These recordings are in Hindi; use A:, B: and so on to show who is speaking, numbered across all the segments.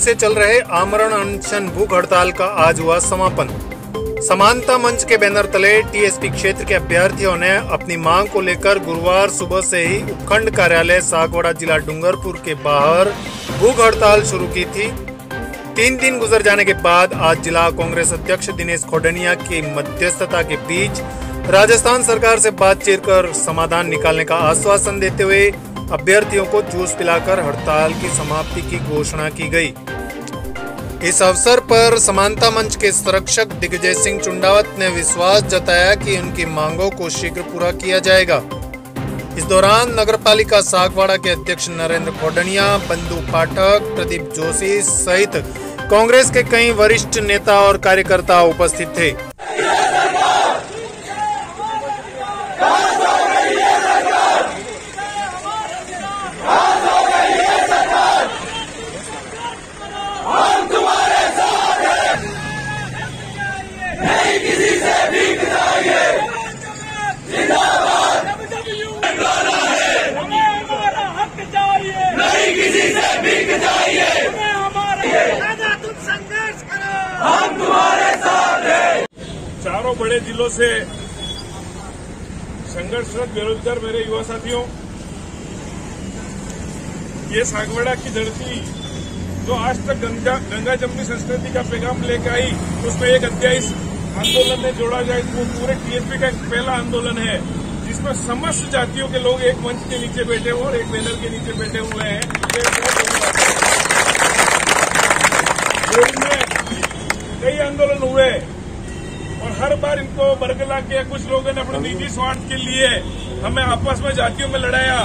A: से चल रहे आमरण अनशन भूख हड़ताल का आज हुआ समापन। समानता मंच के बैनर तले टीएसपी क्षेत्र के अभ्यर्थियों ने अपनी मांग को लेकर गुरुवार सुबह से ही उपखंड कार्यालय सागवाड़ा जिला डूंगरपुर के बाहर भूख हड़ताल शुरू की थी। 3 दिन गुजर जाने के बाद आज जिला कांग्रेस अध्यक्ष दिनेश खोडनिया की मध्यस्थता के बीच राजस्थान सरकार से बातचीत कर समाधान निकालने का आश्वासन देते हुए अभ्यर्थियों को जूस पिलाकर हड़ताल की समाप्ति की घोषणा की गई। इस अवसर पर समानता मंच के संरक्षक दिग्विजय सिंह चुंडावत ने विश्वास जताया कि उनकी मांगों को शीघ्र पूरा किया जाएगा। इस दौरान नगरपालिका सागवाड़ा के अध्यक्ष नरेंद्र खोडनिया, बंधु पाठक, प्रदीप जोशी सहित कांग्रेस के कई वरिष्ठ नेता और कार्यकर्ता उपस्थित थे।
B: हम तुम्हारे साथ हैं। चारों बड़े जिलों से संघर्षरत बेरोजगार मेरे युवा साथियों, ये सागवाड़ा की धरती जो आज तक गंगा जमुनी संस्कृति का पैगाम लेकर आई, उसमें एक अध्याय आंदोलन में जोड़ा जाए। वो पूरे टीएसपी का एक पहला आंदोलन है जिसमें समस्त जातियों के लोग एक मंच के नीचे बैठे हुए और एक बैनर के नीचे बैठे हुए हैं। कई आंदोलन हुए और हर बार इनको बरगला के कुछ लोगों ने अपने निजी स्वार्थ के लिए हमें आपस में जातियों में लड़ाया,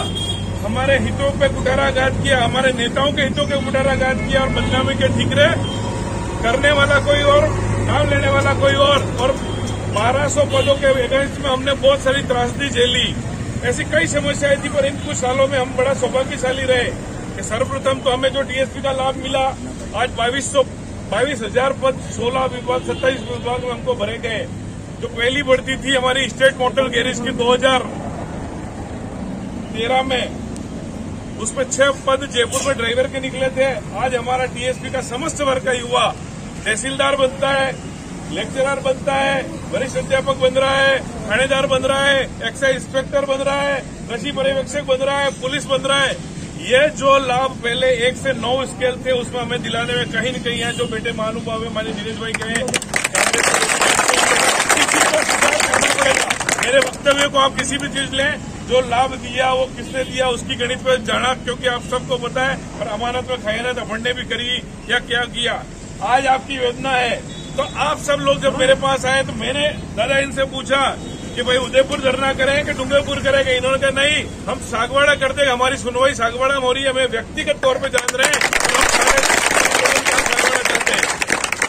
B: हमारे हितों पे कुठाराघात किया, हमारे नेताओं के हितों के कुठाराघात किया और बदनामी के ठीकरे करने वाला कोई और, नाम लेने वाला कोई और 1200 पदों के अगेंस्ट में हमने बहुत सारी त्रासदी झेली। ऐसी कई समस्याएं थी, पर इन कुछ सालों में हम बड़ा सौभाग्यशाली रहे कि सर्वप्रथम तो हमें जो टीएसपी का लाभ मिला, आज 22,000 पद 16 विभाग 27 विभाग में हमको भरे गए। जो पहली बढ़ती थी हमारी स्टेट मोटर गैरेज की 2013 में, उसमें 6 पद जयपुर में ड्राइवर के निकले थे। आज हमारा टीएसपी का समस्त वर्ग का युवा तहसीलदार बनता है, लेक्चरर बनता है, वरिष्ठ अध्यापक बन रहा है, थानेदार बन रहा है, एक्साइज इंस्पेक्टर बन रहा है, कृषि पर्यवेक्षक बन रहा है, पुलिस बन रहा है। ये जो लाभ पहले 1 से 9 स्केल थे, उसमें हमें दिलाने में कहीं न कहीं है जो बेटे महानुभाव है, माननीय दिनेश भाई कहे, मेरे वक्तव्य को आप किसी भी चीज लें, जो लाभ दिया वो किसने दिया उसकी गणित पर जाना, क्योंकि आप सबको पता है। और अमानत में खयानत हमने भी करी या क्या किया। आज आपकी योजना है, तो आप सब लोग जब मेरे पास आए तो मैंने दादा इनसे पूछा कि भाई उदयपुर धरना करें कि डूंगरपुर करेंगे। इन्होंने कहा नहीं, हम सागवाड़ा करते, हमारी सुनवाई सागवाड़ा में हो रही है, हमें व्यक्तिगत तौर पे जान रहे हैं, तो हम सागवाड़ा करते हैं।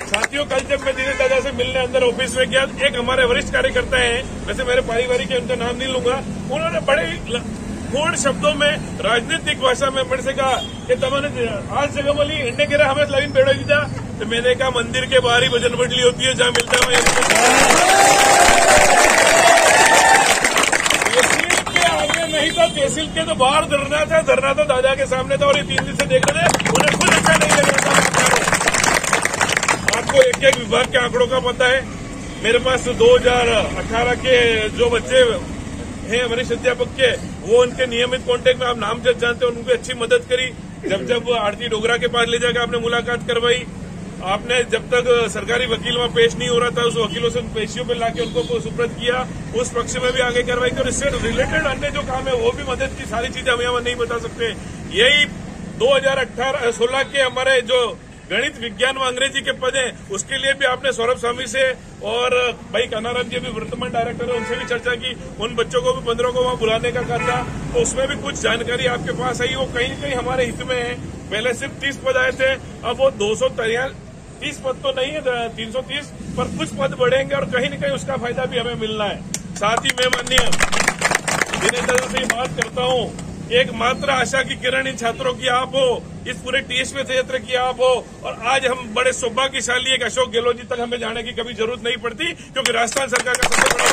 B: साथियों, कल जब मैं दिनेश दादा से मिलने अंदर ऑफिस में गया, एक हमारे वरिष्ठ कार्यकर्ता हैं, वैसे मेरे पारिवारिक है, उनका नाम नहीं लूंगा, उन्होंने बड़े पूर्ण शब्दों में राजनीतिक भाषा में मेरे से कहा कि तुमने आज जगह बोली इंडे गिरा हमें लाइन पेड़ो दीदा। तो मैंने कहा मंदिर के बाहर ही भजन मंडली होती है, जहां मिलता है नहीं तो तहसील के तो बाहर धरना था दादा के सामने था, और ये 3 दिन से देख रहे थे, उन्हें खुद अच्छा नहीं लग रहा था। आपको एक विभाग के आंकड़ों का पता है। मेरे पास 2018 के जो बच्चे हैं वरिष्ठ अध्यापक के, वो उनके नियमित कांटेक्ट में, आप नाम जब जानते हो, उनकी अच्छी मदद करी। जब आरती डोगरा के पास ले जाकर आपने मुलाकात करवाई, आपने जब तक सरकारी वकील वहां पेश नहीं हो रहा था, उस वकीलों से पेशियों पे लाके उनको सुपुर्द किया, उस पक्ष में भी आगे कार्रवाई की। और इससे रिलेटेड अन्य जो काम है वो भी मदद की। सारी चीजें हम यहाँ नहीं बता सकते। यही 2016 के हमारे जो गणित, विज्ञान व अंग्रेजी के पद हैं, उसके लिए भी आपने सौरभ स्वामी से और भाई कनाराम जी भी वर्तमान डायरेक्टर है, उनसे भी चर्चा की। उन बच्चों को भी 15 को वहां बुलाने का कहा था, तो उसमें भी कुछ जानकारी आपके पास आई। वो कहीं न कहीं हमारे हित में है। पहले सिर्फ 30 पद आए थे, अब वो 230 पद तो नहीं है, 330 पर कुछ पद बढ़ेंगे और कहीं न कहीं उसका फायदा भी हमें मिलना है। साथ ही मैं माननीय दिनेश दादा से बात करता हूँ, एकमात्र आशा की किरण इन छात्रों की आप हो, इस पूरे टीएसपी क्षेत्र की आप हो। और आज हम बड़े सौभाग्यशाली है कि अशोक गहलोत जी तक हमें जाने की कभी जरूरत नहीं पड़ती, क्योंकि राजस्थान सरकार का सबसे बड़ा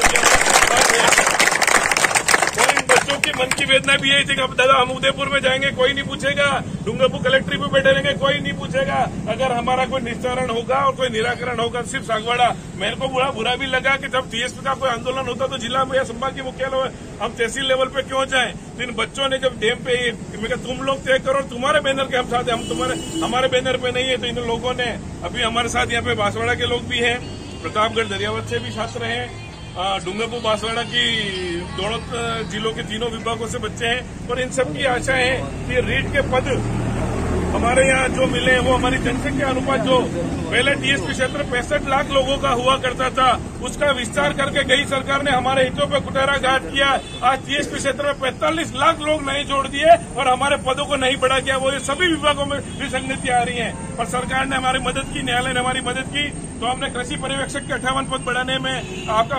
B: बच्चों की मन की वेदना भी यही थी कि अब दादा हम उदयपुर में जाएंगे कोई नहीं पूछेगा, डूंगरपुर कलेक्ट्रेट पे बैठे रहेंगे कोई नहीं पूछेगा, अगर हमारा कोई निस्तारण होगा और कोई निराकरण होगा सिर्फ सागवाड़ा। मेरे को बुरा भी लगा कि जब टीएसपी का कोई आंदोलन होता तो जिला में या संभाग के मुख्यालय हम तहसील लेवल पे क्यों जाएं। तो इन बच्चों ने जब डैम पे मैं तुम लोग तय करो, तुम्हारे बैनर के हम साथ हैं, हम हमारे बैनर पे नहीं है। तो इन लोगों ने अभी हमारे साथ यहाँ पे बांसवाड़ा के लोग भी हैं, प्रतापगढ़ दरियावत से भी छात्र हैं, डूंगरपुर बांसवाड़ा की दोनों जिलों के तीनों विभागों से बच्चे हैं। और इन सब की आशा है कि रीट के पद हमारे यहाँ जो मिले वो हमारी जनसंख्या अनुपात जो पहले टीएसपी क्षेत्र 65 लाख लोगों का हुआ करता था उसका विस्तार करके गई सरकार ने हमारे हितों पे कुठाराघात किया। आज टीएसपी क्षेत्र में 45 लाख लोग नहीं जोड़ दिए और हमारे पदों को नहीं बढ़ा गया। वो सभी विभागों में विसंगतियां आ रही हैं और सरकार ने हमारी मदद की, न्यायालय ने हमारी मदद की। तो हमने कृषि पर्यवेक्षक के 58 पद बढ़ाने में आपका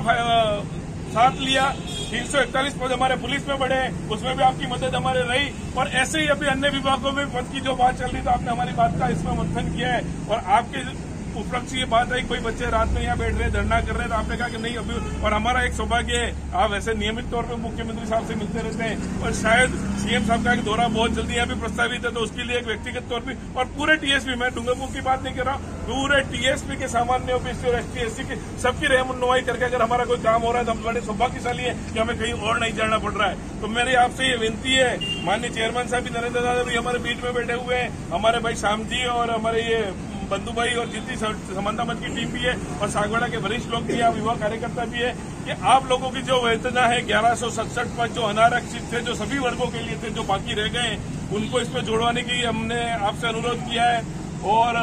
B: साथ लिया। 341 पद हमारे पुलिस में बढ़े, उसमें भी आपकी मदद हमारे रही। और ऐसे ही अभी अन्य विभागों में पद की जो बात चल रही तो आपने हमारी बात का इसमें मंथन किया है और आपके उपलक्ष्य से ये बात आई कोई बच्चे रात में यहाँ बैठ रहे धरना कर रहे हैं तो आपने कहा कि नहीं अभी। और हमारा एक सौभाग्य है आप ऐसे नियमित तौर पर मुख्यमंत्री साहब से मिलते रहते हैं और शायद सीएम साहब का एक दौरा बहुत जल्दी यहाँ भी प्रस्तावित है तो उसके लिए एक व्यक्तिगत तौर पर और पूरे टीएसपी में डूंगरपुर की बात नहीं कर रहा हूँ, पूरे टीएसपी के सामान्य ओबीसी और एसटी एससी की सबकी रहनुमाई करके अगर हमारा कोई काम हो रहा है तो हम बड़े सौभाग्यशाली है कि हमें कहीं और नहीं जाना पड़ रहा है। तो मेरी आपसे ये विनती है, माननीय चेयरमैन साहब भी नरेंद्र दादा भी हमारे बीच में बैठे हुए हैं, हमारे भाई श्याम जी और हमारे ये बंधु भाई और जितनी समानता मंच की टीम भी है और सागवाड़ा के वरिष्ठ लोग भी है, युवा कार्यकर्ता भी है कि आप लोगों की जो वेतना है 1167 पद जो अनारक्षित थे, जो सभी वर्गों के लिए थे, जो बाकी रह गए उनको इसमें जोड़वाने की हमने आपसे अनुरोध किया है। और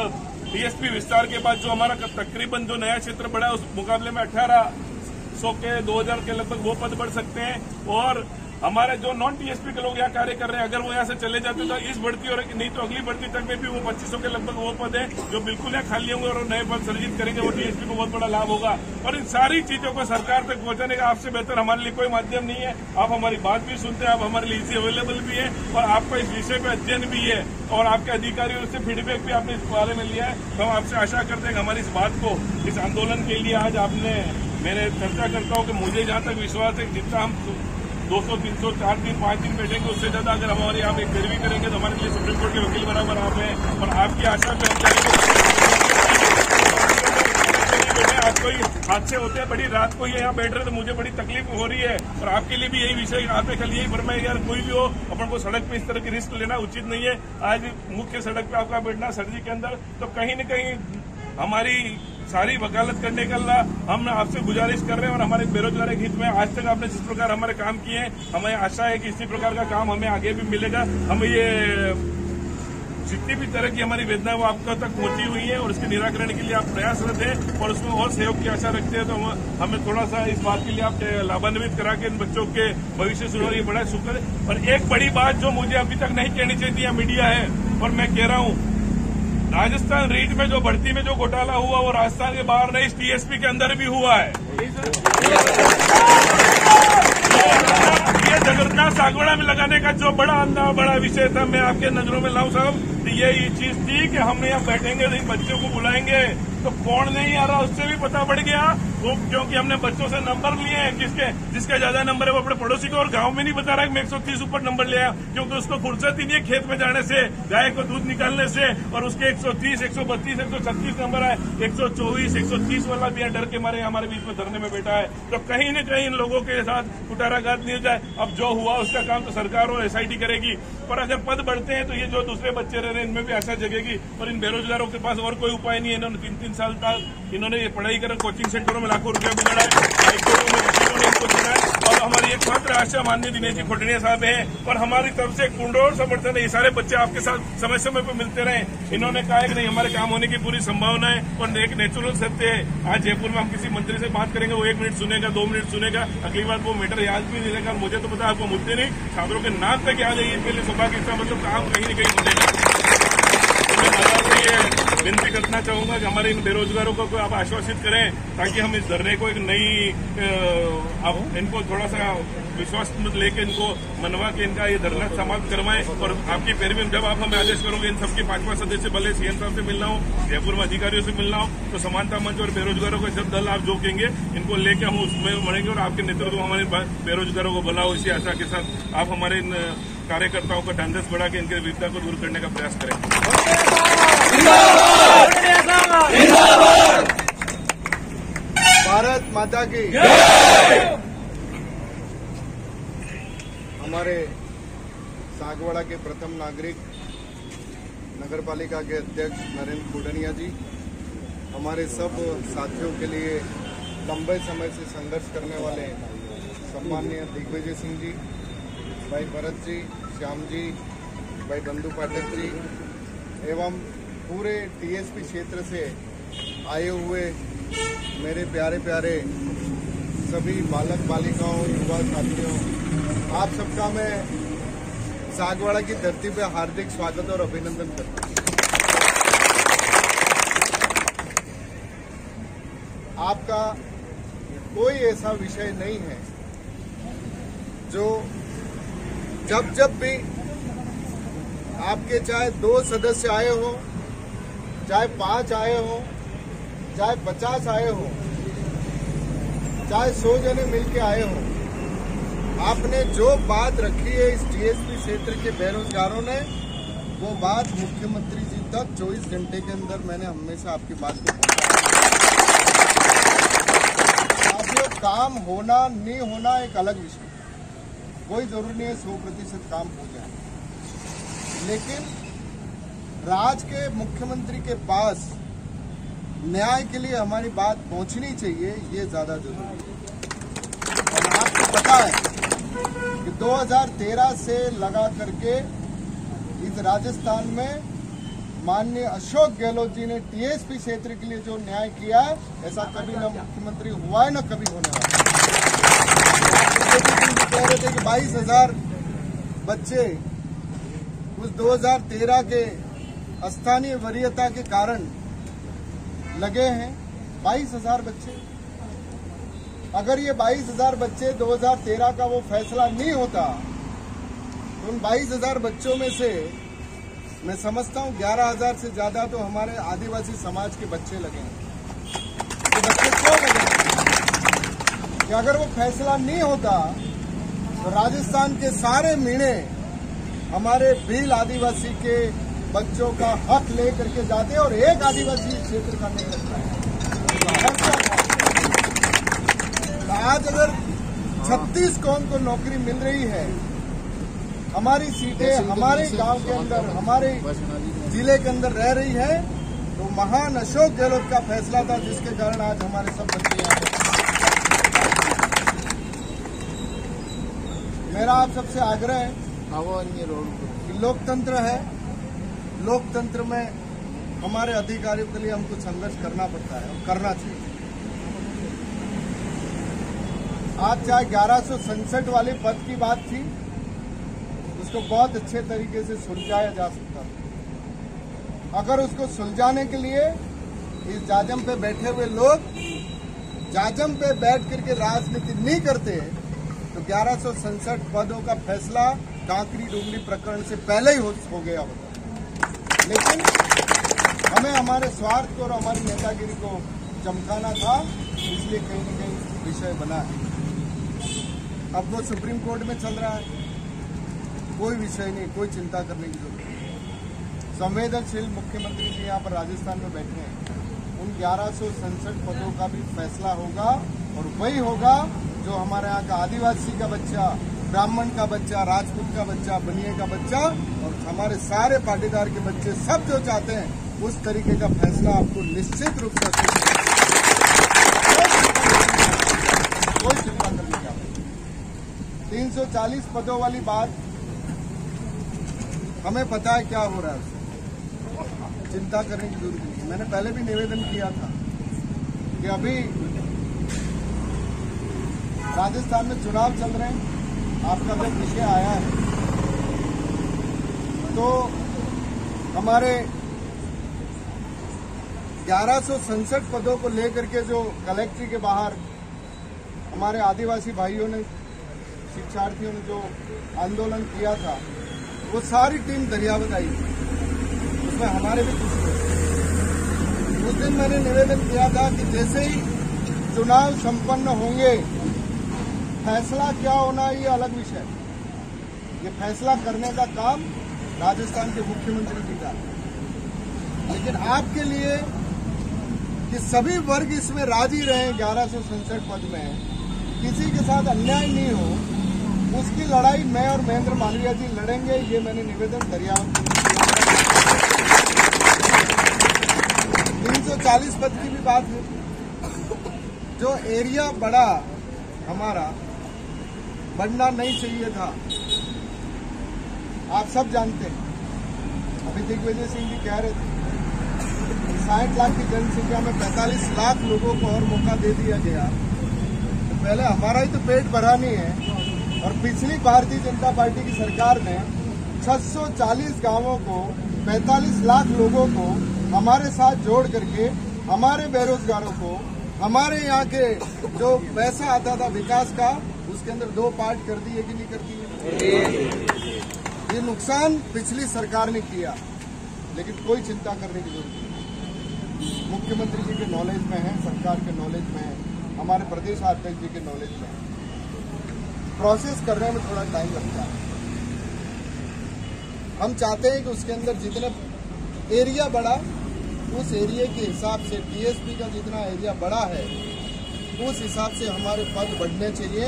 B: टीएसपी विस्तार के बाद जो हमारा तकरीबन जो नया क्षेत्र बढ़ा है उस मुकाबले में 1800 के 2000 के लगभग वो पद बढ़ सकते हैं। और हमारे जो नॉन टीएसपी के लोग यहाँ कार्य कर रहे हैं अगर वो यहाँ से चले जाते तो इस बढ़ती और नहीं तो अगली बढ़ती तक में भी वो 2500 के लगभग वो पद है जो बिल्कुल यहाँ खाली होंगे और नए पद सृजित करेंगे। वो टीएसपी को बहुत बड़ा लाभ होगा और इन सारी चीजों को सरकार तक पहुंचाने का आपसे बेहतर हमारे लिए कोई माध्यम नहीं है। आप हमारी बात भी सुनते हैं, आप हमारे लिए इजी अवेलेबल भी है और आपका इस विषय पे अध्ययन भी है और आपके अधिकारियों से फीडबैक भी आपने इस बारे में लिया है। तो हम आपसे आशा करते हैं कि हमारी इस बात को इस आंदोलन के लिए आज आपने मैंने चर्चा करता हूँ कि मुझे जहाँ तक विश्वास है जितना हम 200, 300, 4 दिन 5 दिन बैठेंगे उससे ज्यादा अगर हमारे यहाँ एक पैरवी करेंगे तो हमारे लिए सुप्रीम कोर्ट के वकील बराबर आप हैं और आपकी आशा पे हम जाएंगे। आज कोई हादसे होते हैं बड़ी रात को ये यहाँ बैठ रहे तो मुझे बड़ी तकलीफ हो रही है और आपके लिए भी यही विषय आपने कल यही फरमाया यार कोई भी हो अपन को सड़क पे इस तरह की रिस्क लेना उचित नहीं है। आज मुख्य सड़क पे आपका बैठना सर्दी के अंदर तो कहीं न कहीं हमारी सारी वकालत करने का हम आपसे गुजारिश कर रहे हैं और हमारे बेरोजगारी के हित में आज तक आपने जिस प्रकार हमारे काम किए हैं हमें आशा है कि इसी प्रकार का काम हमें आगे भी मिलेगा। हमें ये जितनी भी तरह की हमारी वेदना वो आपका तक पहुंची हुई है और उसके निराकरण के लिए आप प्रयासरत हैं और उसमें और सहयोग की आशा रखते हैं। तो हमें थोड़ा सा इस बात के लिए आप लाभान्वित करा के इन बच्चों के भविष्य सुधार ये बड़ा शुक्र है। और एक बड़ी बात जो मुझे अभी तक नहीं कहनी चाहिए थी मीडिया है और मैं कह रहा हूँ, राजस्थान रीट में जो भर्ती में जो घोटाला हुआ वो राजस्थान के बाहर नहीं इस टीएसपी के अंदर भी हुआ है। ये जगरना सागवाड़ा में लगाने का जो बड़ा विषय था मैं आपके नजरों में लाऊं साहब, ये चीज थी कि हम यहाँ बैठेंगे इन बच्चों को बुलाएंगे तो कौन नहीं आ रहा उससे भी पता पड़ गया वो क्योंकि हमने बच्चों से नंबर लिए हैं जिसके ज्यादा नंबर है वो अपने पड़ोसी को और गांव में नहीं बता रहा है मैं 130 ऊपर नंबर ले आया क्योंकि उसको फुर्सत ही नहीं है खेत में जाने से गाय को दूध निकालने से और उसके 130, 132, 136 नंबर है 124, 130 वाला भी डर के मारे हमारे बीच में धरने में बैठा है। तो कहीं न कहीं इन लोगों के साथ कुठाराघात नहीं हो जाए। अब जो हुआ उसका काम तो सरकार और एसआईटी करेगी पर अगर पद बढ़ते हैं तो ये जो दूसरे बच्चे रह रहे हैं इनमें भी आशा जगेगी और इन बेरोजगारों के पास और कोई उपाय नहीं है। इन्होंने 3-3 साल तक इन्होंने ये पढ़ाई कर कोचिंग सेंटरों में लाखों रुपया बिगाड़ा है, हाईकोर्टों में वकीलों ने इनको देना है और हमारी एकमात्र आशा माननीय दिनेश जी खोटनिया साहब है और हमारी तरफ से पूर्ण समर्थन है। ये सारे बच्चे आपके साथ समय समय पर मिलते रहे। इन्होंने कहा कि नहीं हमारे काम होने की पूरी संभावना है और एक नेचुरल सत्य है। आज जयपुर में हम किसी मंत्री से बात करेंगे वो 1 मिनट सुनेगा, 2 मिनट सुनेगा, अगली बार वो मीटर याद भी नहीं रहेगा। मुझे तो पता आपको मुद्दे नहीं छात्रों के नाम तक याद है इसके लिए सौभाग्य इसका मतलब काम कहीं न कहीं बनेगा। विनती करना चाहूंगा कि हमारे इन बेरोजगारों को आप आश्वासित करें ताकि हम इस धरने को एक नई आप इनको थोड़ा सा विश्वास लेके इनको मनवा के इनका ये धरना समाप्त करवाएं। और आपकी पैरवी में जब आप हमें आदेश करोगे इन सबके 5 सदस्य भले सीएम साहब से मिलना हो, जयपुर में अधिकारियों से मिलना हो, तो समानता मंच और बेरोजगारों का जब दल आप जोकेंगे इनको लेके हम उसमें बढ़ेंगे और आपके नेतृत्व में हमारे बेरोजगारों को भला हो, इसी आशा के साथ आप हमारे इन कार्यकर्ताओं का ढांढस बढ़ा के इनके विविधता को दूर करने का प्रयास करें।
C: भारत माता की। हमारे सागवाड़ा के प्रथम नागरिक नगर पालिका के अध्यक्ष नरेंद्र खुडनिया जी, हमारे सब साथियों के लिए लंबे समय से संघर्ष करने वाले सम्माननीय दिग्विजय सिंह जी, भाई भरत जी, श्याम जी, भाई बंधु पाठक जी एवं पूरे टीएसपी क्षेत्र से आए हुए मेरे प्यारे प्यारे सभी बालक बालिकाओं, युवा साथियों, आप सबका मैं सागवाड़ा की धरती पे हार्दिक स्वागत और अभिनंदन करता हूं। आपका कोई ऐसा विषय नहीं है जो जब भी आपके चाहे 2 सदस्य आए हो, चाहे 5 आए हो, चाहे 50 आए हो, चाहे 100 जने मिलके आए हो, आपने जो बात रखी है इस टीएसपी क्षेत्र के बेरोजगारों ने, वो बात मुख्यमंत्री जी तक 24 घंटे के अंदर मैंने हमेशा आपकी बात को पहुंचाया। आप काम होना नहीं होना एक अलग विषय, कोई जरूरी नहीं है 100% काम हो जाए, लेकिन राज्य के मुख्यमंत्री के पास न्याय के लिए हमारी बात पहुंचनी चाहिए, ये ज्यादा जरूरी है। और आपको पता है कि 2013 से लगा करके इस राजस्थान में माननीय अशोक गहलोत जी ने टीएसपी क्षेत्र के लिए जो न्याय किया है, ऐसा कभी न मुख्यमंत्री हुआ है न कभी होने वाला। कह रहे थे कि 22,000 बच्चे उस 2013 के स्थानीय वरीयता के कारण लगे हैं। 22,000 बच्चे, अगर ये 22,000 बच्चे 2013 का वो फैसला नहीं होता तो उन 22,000 बच्चों में से मैं समझता हूं 11,000 से ज्यादा तो हमारे आदिवासी समाज के बच्चे लगे हैं। ये बच्चे क्यों लगे कि अगर वो फैसला नहीं होता तो राजस्थान के सारे मीणे हमारे भील आदिवासी के बच्चों का हक ले करके जाते और एक आदिवासी क्षेत्र का नहीं लगता है। आज अगर 36 कौम को नौकरी मिल रही है, हमारी सीटें हमारे गांव के अंदर, हमारे जिले के अंदर रह रही है, तो महान अशोक गहलोत का फैसला था जिसके कारण आज हमारे सब बच्चे यहाँ हैं। मेरा आप सबसे आग्रह है कि लोकतंत्र है, लोकतंत्र में हमारे अधिकारियों के लिए हमको संघर्ष करना पड़ता है और करना चाहिए। आज चाहे 1167 वाले पद की बात थी, उसको बहुत अच्छे तरीके से सुलझाया जा सकता था। अगर उसको सुलझाने के लिए इस जाजम पे बैठे हुए लोग जाजम पे बैठ करके राजनीति नहीं करते तो 1167 पदों का फैसला कांकरी डुंगरी प्रकरण से पहले ही हो गया होता। लेकिन हमें हमारे स्वार्थ को और हमारी नेतागिरी को चमकाना था, इसलिए कहीं न कहीं विषय बना है। अब वो सुप्रीम कोर्ट में चल रहा है, कोई विषय नहीं, कोई चिंता करने की जरूरत नहीं। संवेदनशील मुख्यमंत्री जी यहाँ पर राजस्थान में बैठे हैं, उन 1167 पदों का भी फैसला होगा और वही होगा जो हमारे यहाँ का आदिवासी का बच्चा, ब्राह्मण का बच्चा, राजपूत का बच्चा, बनिए का बच्चा और हमारे सारे पाटीदार के बच्चे सब जो चाहते हैं उस तरीके का फैसला आपको निश्चित रूप से कोई चिंता करने की आवश्यकता नहीं। 340 पदों वाली बात हमें पता है क्या हो रहा है, चिंता करने की जरूरत नहीं। मैंने पहले भी निवेदन किया था कि अभी राजस्थान में चुनाव चल रहे हैं, आपका जब विषय आया है तो हमारे 1167 पदों को लेकर के जो कलेक्ट्री के बाहर हमारे आदिवासी भाइयों ने, शिक्षार्थियों ने जो आंदोलन किया था, वो सारी टीम दरियावत आई थी, उसमें हमारे भी कुछ लोग। उस दिन मैंने निवेदन किया था कि जैसे ही चुनाव संपन्न होंगे, फैसला क्या होना ये अलग विषय, ये फैसला करने का काम राजस्थान के मुख्यमंत्री जी का, लेकिन आपके लिए कि सभी वर्ग इसमें राजी रहे 1167 पद में, किसी के साथ अन्याय नहीं हो, उसकी लड़ाई मैं और महेंद्र मालवीय जी लड़ेंगे। ये मैंने निवेदन दरियावत 340 पद की भी बात है। जो एरिया बड़ा हमारा बढ़ना नहीं चाहिए था, आप सब जानते हैं। अभी दिग्विजय सिंह जी कह रहे थे 60 लाख की जनसंख्या में 45 लाख लोगों को और मौका दे दिया गया, तो पहले हमारा ही तो पेट भरा नहीं है। और पिछली भारतीय जनता पार्टी की सरकार ने 640 गांवों को, 45 लाख लोगों को हमारे साथ जोड़ करके हमारे बेरोजगारों को, हमारे यहाँ के जो पैसा आता था विकास का, उसके अंदर 2 पार्ट कर दिए कि नहीं कर दिए। ये नुकसान पिछली सरकार ने किया, लेकिन कोई चिंता करने की जरूरत नहीं। मुख्यमंत्री जी के नॉलेज में है, सरकार के नॉलेज में है, हमारे प्रदेश अध्यक्ष जी के नॉलेज में है। प्रोसेस करने में थोड़ा टाइम लगता है। हम चाहते हैं कि उसके अंदर जितने एरिया बढ़ा, उस एरिया के हिसाब से टीएसपी का जितना एरिया बड़ा है, उस हिसाब से हमारे पद बढ़ने चाहिए।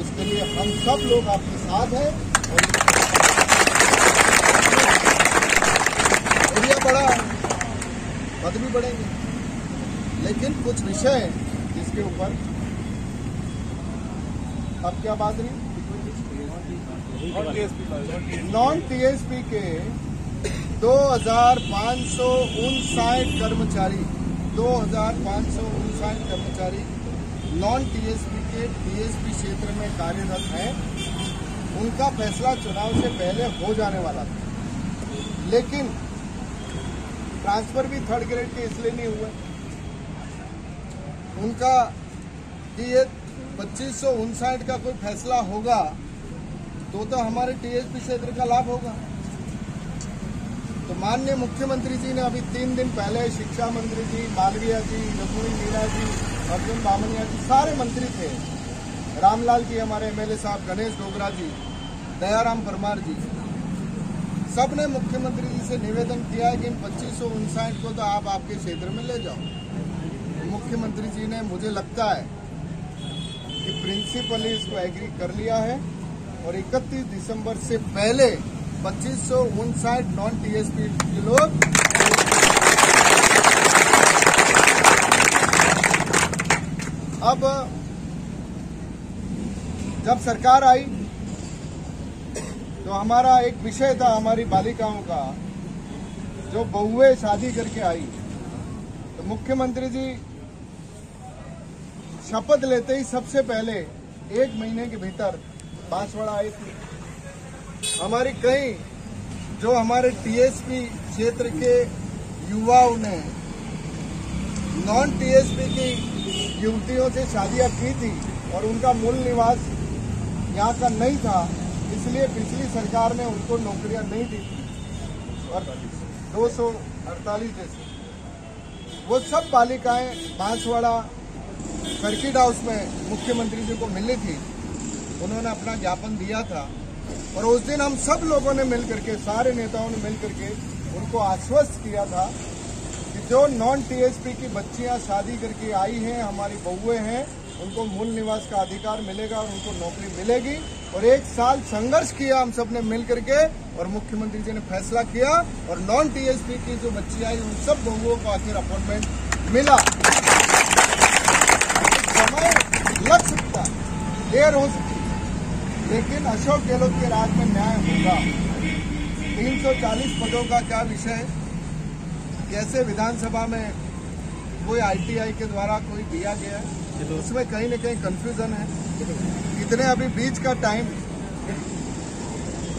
C: इसके लिए हम सब लोग आपके साथ हैं और एरिया बड़ा है, पद भी बढ़ेंगे, लेकिन कुछ विषय हैं जिसके ऊपर अब क्या बात रही, नॉन टीएसपी के 2559 कर्मचारी, 2559 कर्मचारी नॉन टीएसपी के टीएसपी क्षेत्र में कार्यरत हैं। उनका फैसला चुनाव से पहले हो जाने वाला था, लेकिन ट्रांसफर भी 3rd ग्रेड के इसलिए नहीं हुए। उनका कि ये 2559 का कोई फैसला होगा तो हमारे टीएसपी क्षेत्र का लाभ होगा। तो माननीय मुख्यमंत्री जी ने अभी 3 दिन पहले शिक्षा मंत्री जी, मालवीय जी, रघुवीर मीणा जी, अर्जुन बामनिया जी, सारे मंत्री थे, रामलाल जी हमारे एमएलए साहब, गणेश डोगरा जी, दयाराम परमार जी, सब ने मुख्यमंत्री जी से निवेदन किया है कि इन 2559 को तो आप आपके क्षेत्र में ले जाओ। मुख्यमंत्री जी ने, मुझे लगता है कि प्रिंसिपली इसको एग्री कर लिया है और 31 दिसंबर से पहले 2559 नॉन टीएसपी के लोग अब जब सरकार आई तो हमारा एक विषय था, हमारी बालिकाओं का, जो बहुएं शादी करके आई, तो मुख्यमंत्री जी शपथ लेते ही सबसे पहले 1 महीने के भीतर बांसवाड़ा आई थी। हमारी कई जो हमारे टीएसपी क्षेत्र के युवाओं ने नॉन टीएसपी की युवतियों से शादियां की थी और उनका मूल निवास यहाँ का नहीं था, इसलिए पिछली सरकार ने उनको नौकरियां नहीं दी थी और 248 जैसे वो सब बालिकाएं बांसवाड़ा सर्किट हाउस में मुख्यमंत्री जी को मिली थी। उन्होंने अपना ज्ञापन दिया था और उस दिन हम सब लोगों ने मिल करके, सारे नेताओं ने मिल करके उनको आश्वस्त किया था कि जो नॉन टीएसपी की बच्चियां शादी करके आई हैं, हमारी बहुएं हैं, उनको मूल निवास का अधिकार मिलेगा और उनको नौकरी मिलेगी। और 1 साल संघर्ष किया हम सब ने मिल करके और मुख्यमंत्री जी ने फैसला किया और नॉन टीएसपी की जो बच्चियां आई उन सब बहुओं को आखिर अपॉइंटमेंट मिला। समय लग सकता, देर हो सकती, लेकिन अशोक गहलोत के राज में न्याय होगा। 340 पदों का क्या विषय, कैसे विधानसभा में कोई आईटीआई के द्वारा कोई दिया गया है, उसमें कहीं न कहीं कंफ्यूजन है। इतने अभी बीच का टाइम,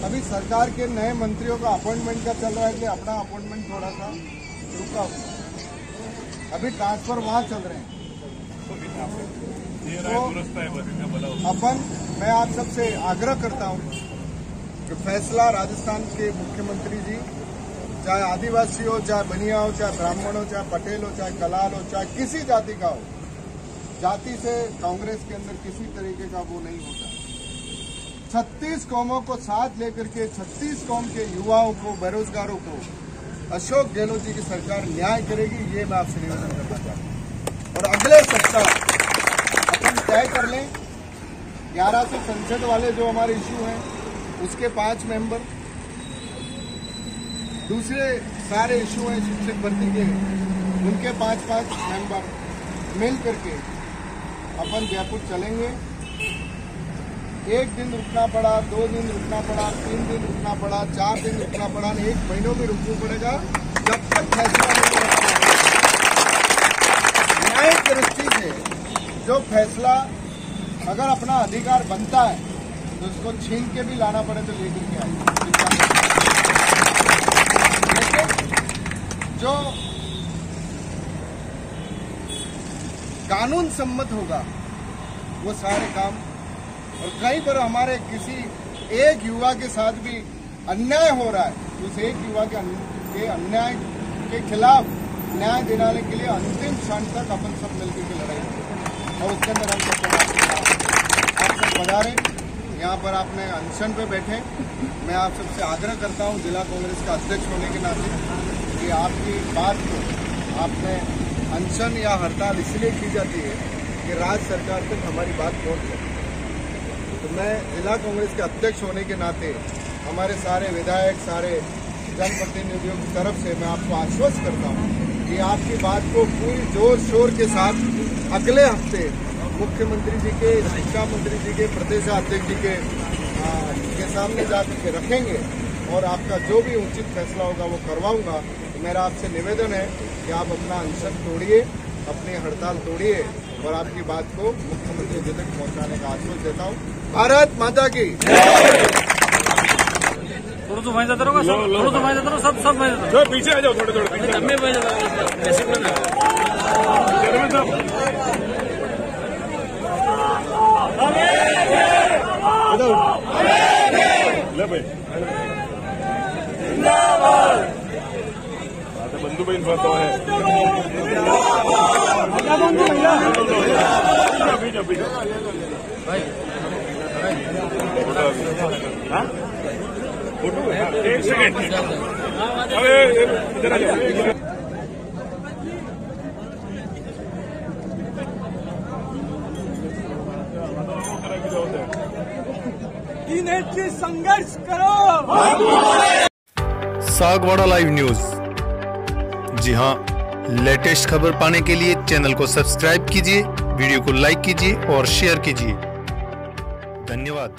C: अभी सरकार के नए मंत्रियों का अपॉइंटमेंट का चल रहा है, इसलिए अपना अपॉइंटमेंट थोड़ा सा रुका हुआ। अभी ट्रांसफर वहाँ चल रहे हैं। तो मैं आप सबसे आग्रह करता हूँ कि फैसला राजस्थान के मुख्यमंत्री जी, चाहे आदिवासी हो, चाहे बनिया हो, चाहे ब्राह्मण हो, चाहे पटेल हो, चाहे कलाल हो, चाहे किसी जाति का हो, जाति से कांग्रेस के अंदर किसी तरीके का वो नहीं होता। 36 कौमों को साथ लेकर के 36 कौम के युवाओं को, बेरोजगारों को अशोक गहलोत जी की सरकार न्याय करेगी, ये मैं आपसे निवेदन करना चाहता हूँ। और अगले सप्ताह अपन तय कर लें 1100 संसद वाले जो हमारे इशू हैं उसके 5 मेंबर, दूसरे सारे इशू हैं शिक्षक भर्ती के, उनके 5-5 मेंबर मिल करके अपन जयपुर चलेंगे। 1 दिन रुकना पड़ा, 2 दिन रुकना पड़ा, 3 दिन रुकना पड़ा, 4 दिन रुकना पड़ा, 1 महीनों में रुकना पड़ेगा, जब तक फैसला नहीं होता। न्यायिक दृष्टि से जो फैसला अगर अपना अधिकार बनता है तो उसको छीन के भी लाना पड़े तो लेकर के आए। लेकिन जो कानून सम्मत होगा वो सारे काम, और कहीं पर हमारे किसी एक युवा के साथ भी अन्याय हो रहा है, उस एक युवा के अन्याय के खिलाफ न्याय दिलाने के लिए अंतिम क्षण तक अपन सब मिलकर के लड़ाई करें। और उसके अंदर हम आप सब पधारे, यहाँ पर आपने अनशन पे बैठे। मैं आप सबसे आग्रह करता हूँ जिला कांग्रेस का अध्यक्ष होने के नाते कि आपकी बात को, आपने अनशन या हड़ताल इसलिए की जाती है कि राज्य सरकार तक हमारी बात पहुँच सके। तो मैं जिला कांग्रेस के अध्यक्ष होने के नाते हमारे सारे विधायक, सारे जनप्रतिनिधियों की तरफ से मैं आपको आश्वस्त करता हूँ कि आपकी बात को पूरी जोर शोर के साथ अगले हफ्ते मुख्यमंत्री जी के, शिक्षा मंत्री जी के, प्रदेशाध्यक्ष जी के सामने जाकर के रखेंगे और आपका जो भी उचित फैसला होगा वो करवाऊंगा। तो मेरा आपसे निवेदन है कि आप अपना अनशन तोड़िए, अपनी हड़ताल तोड़िए और आपकी बात को मुख्यमंत्री जी तक पहुंचाने का आश्वासन देता हूँ। भारत माता की।
D: थोड़ा तो वहीं जाता रहोगा, थोड़ा तो वहीं जाता रहो, सब वहीं जाता
B: रहो। पीछे आ जाओ, थोड़े पीछे।
D: मैं वहीं जाता
B: बंधु बहन बात है। एक सेकेंड, अरे इधर आ जाओ।
E: संघर्ष करो।
A: Sagwara live news. जी हाँ, लेटेस्ट खबर पाने के लिए चैनल को सब्सक्राइब कीजिए, वीडियो को लाइक कीजिए और शेयर कीजिए। धन्यवाद।